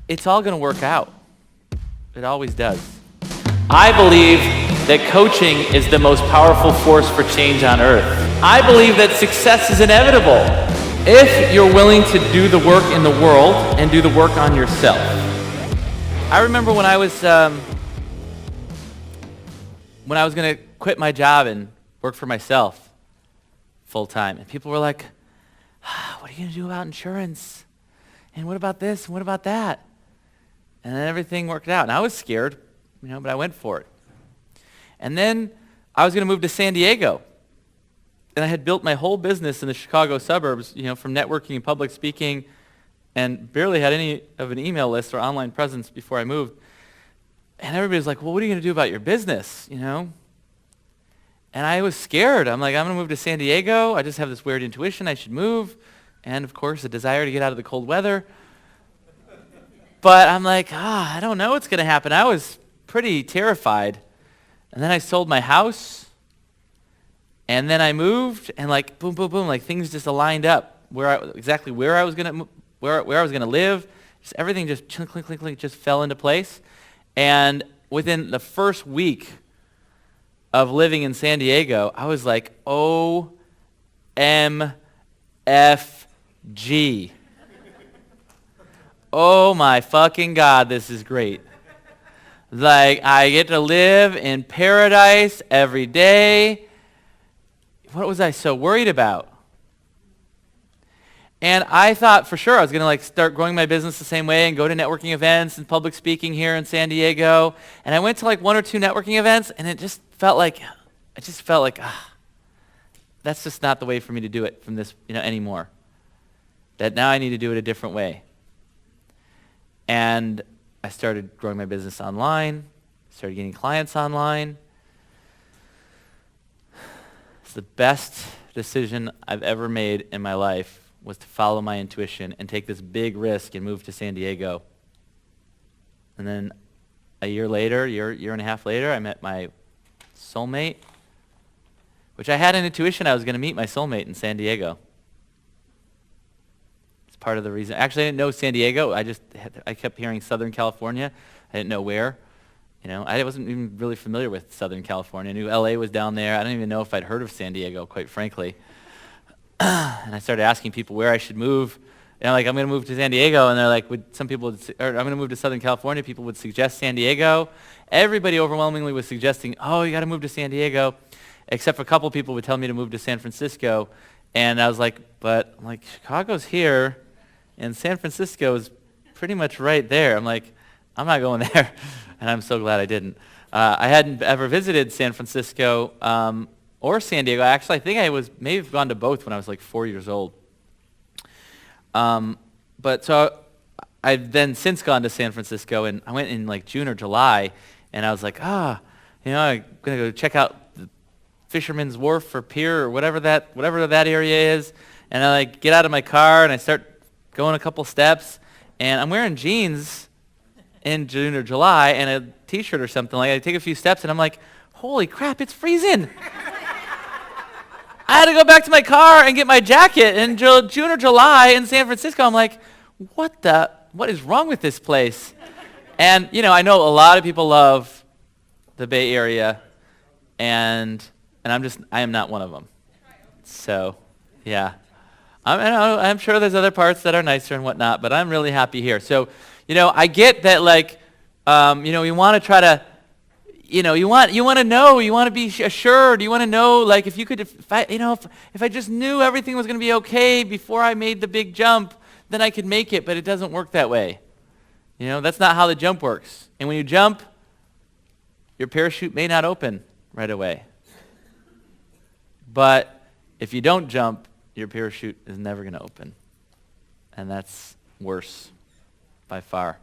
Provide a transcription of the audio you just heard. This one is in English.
it's all going to work out. It always does. I believe that coaching is the most powerful force for change on earth. I believe that success is inevitable if you're willing to do the work in the world and do the work on yourself. I remember when I was going to quit my job and work for myself full time, and people were like, what are you going to do about insurance? And what about this? And what about that? And then everything worked out. And I was scared, but I went for it. And then I was going to move to San Diego. And I had built my whole business in the Chicago suburbs, from networking and public speaking, and barely had any of an email list or online presence before I moved. And everybody was like, well, what are you going to do about your business, And I was scared. I'm like, I'm going to move to San Diego. I just have this weird intuition I should move. And, of course, a desire to get out of the cold weather. But I'm like, I don't know what's going to happen. I was pretty terrified. And then I sold my house. And then I moved, and boom, boom, boom, things just aligned up. Where I was going to live. Just everything just click, click, click, just fell into place. And within the first week of living in San Diego, I was like, OMFG. Oh my fucking God, this is great. I get to live in paradise every day. What was I so worried about? And I thought for sure I was going to start growing my business the same way and go to networking events and public speaking here in San Diego. And I went to one or two networking events, and it just felt like, that's just not the way for me to do it from this, anymore. That now I need to do it a different way. And I started growing my business online, started getting clients online. It's the best decision I've ever made in my life was to follow my intuition and take this big risk and move to San Diego. And then a year and a half later, I met my soulmate, which I had an intuition I was going to meet my soulmate in San Diego. It's part of the reason. Actually, I didn't know San Diego. I kept hearing Southern California. I didn't know where. I wasn't even really familiar with Southern California. I knew LA was down there. I don't even know if I'd heard of San Diego, quite frankly. And I started asking people where I should move. I'm going to move to San Diego, and they're like, I'm going to move to Southern California. People would suggest San Diego. Everybody overwhelmingly was suggesting, you got to move to San Diego, except for a couple people would tell me to move to San Francisco. And I was like, Chicago's here, and San Francisco is pretty much right there. I'm like, I'm not going there. And I'm so glad I didn't. I hadn't ever visited San Francisco or San Diego. Actually, I think I may have gone to both when I was 4 years old. But so I've then since gone to San Francisco, and I went in June or July, and I was like, I'm going to go check out the Fisherman's Wharf or Pier or whatever that area is. And I get out of my car and I start going a couple steps, and I'm wearing jeans in June or July and a t-shirt or something. I take a few steps and I'm like, holy crap, it's freezing. I had to go back to my car and get my jacket in June or July in San Francisco. I'm like, what is wrong with this place? And, I know a lot of people love the Bay Area, and I am not one of them. So, yeah. I'm sure there's other parts that are nicer and whatnot, but I'm really happy here. So, I get that, you want to try to, you want to know, you want to be assured, you want to know, if I just knew everything was going to be okay before I made the big jump, then I could make it, but it doesn't work that way. That's not how the jump works. And when you jump, your parachute may not open right away. But if you don't jump, your parachute is never going to open. And that's worse by far.